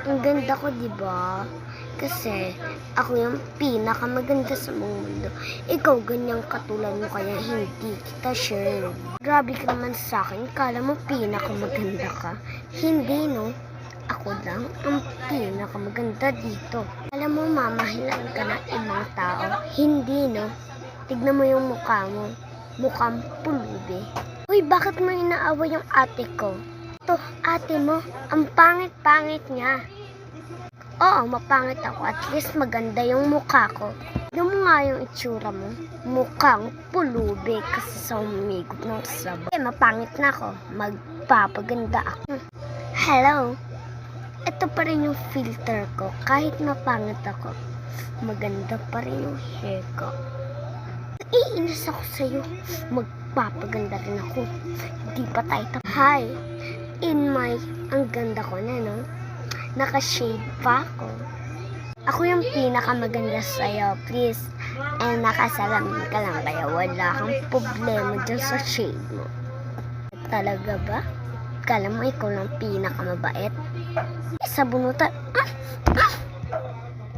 Ang ganda ko, di ba? Kasi ako yung pinakamaganda sa mundo. Ikaw ganyang katulad mo kaya hindi kita share. Grabe ka naman sa akin. Kala mo pinakamaganda ka. Hindi, no? Ako lang ang pinakamaganda dito. Alam mo, mamahalan ka ng ibang tao. Hindi, no? Tignan mo yung mukha mo. Mukhang pulubi. Uy, bakit mo inaaway yung ate ko? Ito, ate mo, ang pangit-pangit niya. Oo, mapangit ako. At least maganda yung mukha ko. Tignan mo nga yung itsura mo. Mukhang pulubi kasi sa umigop ng sabon. Eh, mapangit na ako. Magpapaganda ako. Hello? Ito pa rin yung filter ko. Kahit mapangit ako, maganda pa rin yung hair ko. Iinis ako sa'yo. Magpapaganda rin ako. Di pa tayo Hi! Ang ganda ko na, no? Naka-shade pa ako. Ako yung pinakamaganda sa'yo, please. And nakasalamin ka lang, kaya wala kang problema dyan sa shade mo. Talaga ba? Kala mo ikaw lang pinakamabait? Sa bunutan.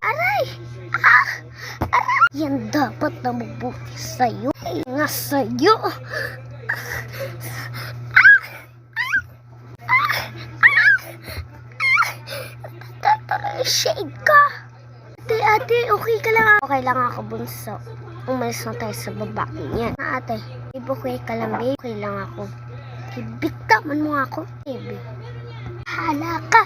Aray! Aray! Yan dapat na mabuti sa'yo. Ay, nga sa'yo! Shade ka! Ate, okay ka lang? Okay lang ako, bunso. Umalis na tayo sa baba. Yan. Ate, okay ka lang, babe? Okay lang ako. Bigtaman mo ako, baby. Hala ka!